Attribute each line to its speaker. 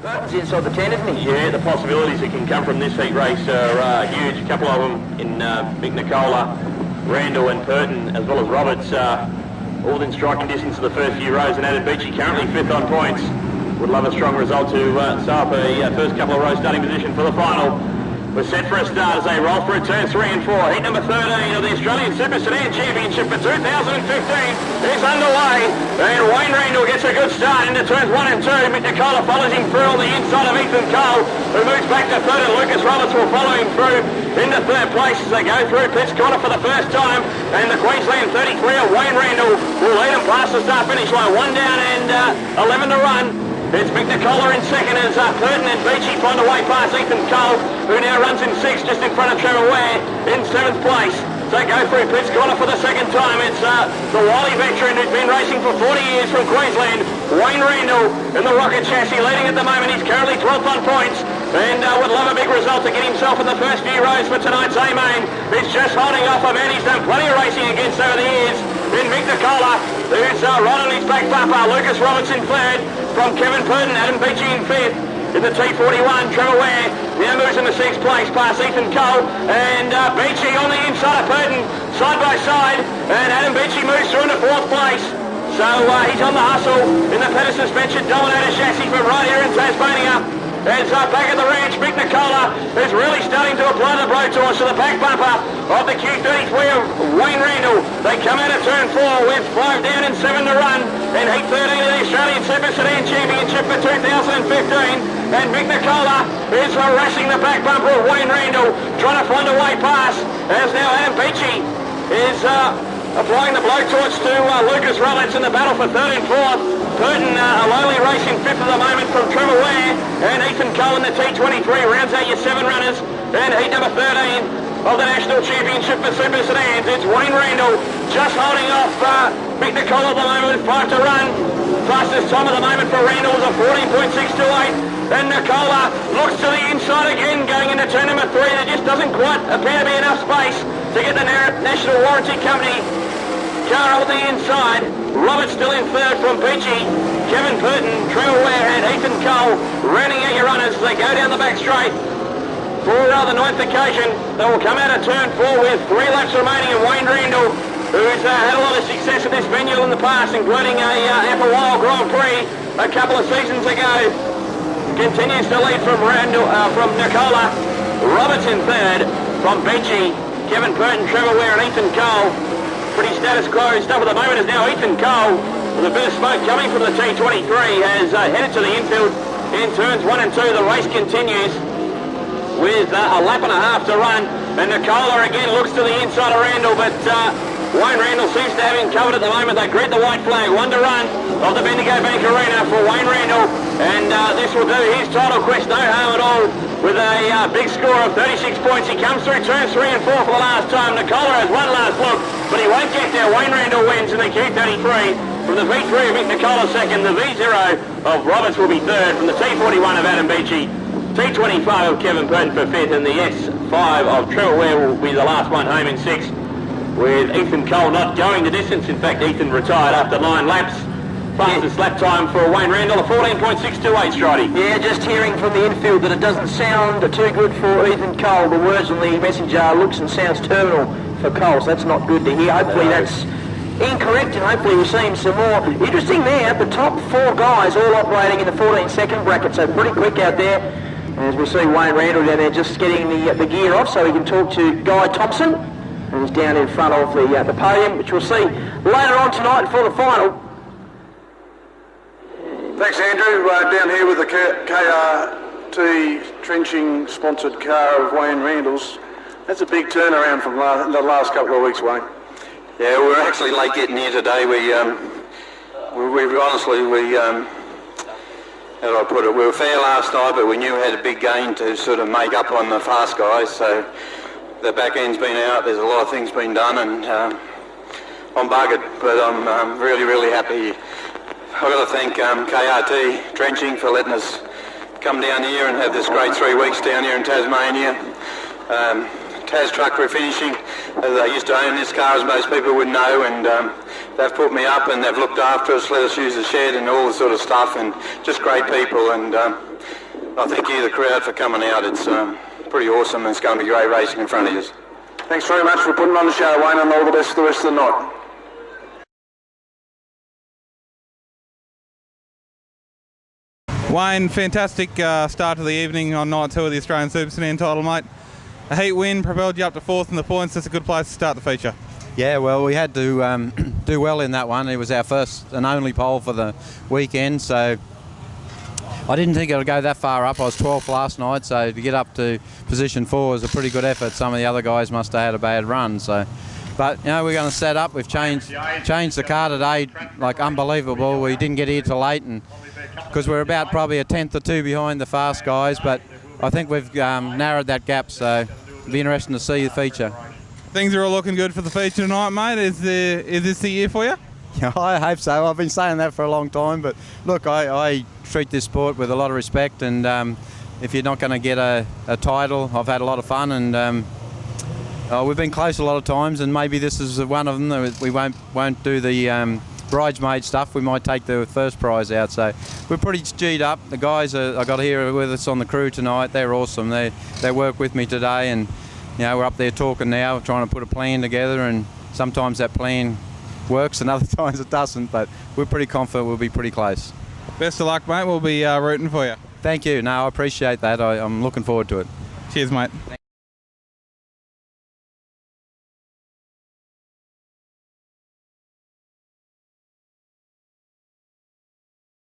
Speaker 1: Burton's inside the 10, isn't he?
Speaker 2: Yeah, the possibilities that can come from this heat race are huge. A couple of them in Mick Nicola, Randall and Burton, as well as Roberts, all within striking distance of the first few rows, and Adam Beachy currently 5th on points. Would love a strong result to start up a first couple of rows starting position for the final. We're set for a start as they roll through turns 3 and 4. Heat number 13 of the Australian Super Sedan Championship for 2015 is underway. And Wayne Randall gets a good start into turns 1 and 2. Mick Nicola follows him through on the inside of Ethan Cole, who moves back to 3rd, and Lucas Roberts will follow him through into 3rd place as they go through Pitts Corner for the first time. And the Queensland 33 of Wayne Randall will lead them past the start-finish line. 1 down and 11 to run. It's Mick Nicola in 2nd as Burton and Beachy find a way past Ethan Cole, who now runs in 6th just in front of Trevor Ware in 7th place. So go through Pitts Corner for the 2nd time. It's the wily veteran who's been racing for 40 years from Queensland, Wayne Randall, in the rocket chassis, leading at the moment. He's currently 12th on points and would love a big result to get himself in the first few rows for tonight's A-Main. He's just holding off a man he's done plenty of racing against over the years in Mick Nicola, who's right on his back bumper. Lucas Roberts in 3rd from Kevin Burton, Adam Beachy in 5th. In the T41, Trevor Ware now moves into 6th place past Ethan Cole, and Beachy on the inside of Burton, side by side, and Adam Beachy moves through into 4th place. So he's on the hustle in the pedal suspension Dominator chassis from right here in Tasmania. As back at the ranch, Mick Nicola is really starting to apply the blowtorch to the back bumper of the Q33 of Wayne Randall. They come out of turn 4 with 5 down and 7 to run in Heat 13 of the Australian Super Sedan Championship for 2015. And Mick Nicola is harassing the back bumper of Wayne Randall, trying to find a way past, as now Adam Beachy is applying the blowtorch to Lucas Roberts in the battle for 3rd and 4th. Burton, a lonely race in 5th at the moment from Trevor Ware, and Ethan Cole in the T23 rounds out your 7 runners. And heat number 13 of the National Championship for Super Sedans, it's Wayne Randall just holding off Mick Nicola at the moment with 5 to run. Fastest time at the moment for Randall is a 14.628. And Nicola looks to the inside again, going into turn number 3. There just doesn't quite appear to be enough space to get the National Warranty Company car on the inside. Roberts still in 3rd from Beachy, Kevin Burton, Trevor Ware and Ethan Cole rounding out your runners as they go down the back straight. For the 9th occasion, they will come out of turn 4 with 3 laps remaining, and Wayne Randall, who's had a lot of success at this venue in the past, including a Apple Wild Grand Prix a couple of seasons ago, continues to lead from Nicola. Roberts in 3rd from Beachy, Kevin Burton, Trevor Ware and Ethan Cole. Pretty status quo stuff at the moment is now Ethan Cole, with a bit of smoke coming from the T23, has headed to the infield in turns 1 and 2. The race continues with a lap and a half to run, and Nicola again looks to the inside of Randall, but Wayne Randall seems to have him covered at the moment. They greet the white flag. 1 to run of the Bendigo Bank Arena for Wayne Randall, and this will do his title quest no harm at all with a big score of 36 points. He comes through turns 3 and 4 for the last time. Nicola has one last look, but he won't get there. Wayne Randall wins in the Q33 from the V3 of Mick Nicola 2nd. The V0 of Roberts will be 3rd from the T41 of Adam Beachy. T25 of Kevin Burton for 5th, and the S5 of Trevor Ware will be the last one home in 6th, with Ethan Cole not going the distance. In fact, Ethan retired after 9 laps. Fastest lap time for Wayne Randall, a 14.628, Stridey.
Speaker 1: Yeah, just hearing from the infield that it doesn't sound too good for Ethan Cole. The words on the message are looks and sounds terminal for Cole, so that's not good to hear. Hopefully that's incorrect, and hopefully we'll see him some more. Interesting there, the top 4 guys all operating in the 14-second bracket, so pretty quick out there. As we see Wayne Randall down there just getting the gear off so he can talk to Guy Thompson, who's down in front of the podium, which we'll see later on tonight for the final.
Speaker 3: Thanks, Andrew. Down here with the KRT trenching sponsored car of Wayne Randall's. That's a big turnaround from the last couple of weeks, Wayne.
Speaker 4: Yeah, we were actually late getting here today. We honestly, how do I put it? We were fair last night, but we knew we had a big gain to sort of make up on the fast guys. So the back end's been out. There's a lot of things been done, and I'm buggered, but I'm really, really happy. I've got to thank KRT Trenching for letting us come down here and have this great 3 weeks down here in Tasmania. Tas Truck Refinishing, they used to own this car, as most people would know, and they've put me up and they've looked after us, let us use the shed and all this sort of stuff, and just great people. And I thank you, the crowd, for coming out. It's pretty awesome, and it's going to be great racing in front of you.
Speaker 3: Thanks very much for putting on the show, Wayne, and all the best for the rest of the night.
Speaker 5: Wayne, fantastic start to the evening on night 2 of the Australian Super Sedan title, mate. A heat win propelled you up to 4th in the points. That's a good place to start the feature.
Speaker 6: Yeah, well, we had to do well in that one. It was our first and only pole for the weekend, so I didn't think it would go that far up. I was 12th last night, so to get up to position 4 was a pretty good effort. Some of the other guys must have had a bad run. But you know, we're going to set up. We've changed the car today, like unbelievable. We didn't get here till 8, and because we're about probably a tenth or two behind the fast guys, but I think we've narrowed that gap. So it'll be interesting to see the feature.
Speaker 5: Things are all looking good for the feature tonight, mate. Is this the year for you?
Speaker 6: Yeah, I hope so. I've been saying that for a long time, but look, I treat this sport with a lot of respect, and if you're not going to get a title, I've had a lot of fun, and we've been close a lot of times, and maybe this is one of them. We won't do the bridesmaid stuff. We might take the first prize out, so we're pretty G'd up. The guys I got here with us on the crew tonight, they're awesome. They work with me today, and you know, we're up there talking now, trying to put a plan together, and sometimes that plan works and other times it doesn't, but we're pretty confident we'll be pretty close.
Speaker 5: Best of luck, mate. We'll be rooting for you.
Speaker 6: Thank you. No, I appreciate that. I'm looking forward to it.
Speaker 5: Cheers, mate.
Speaker 6: Thank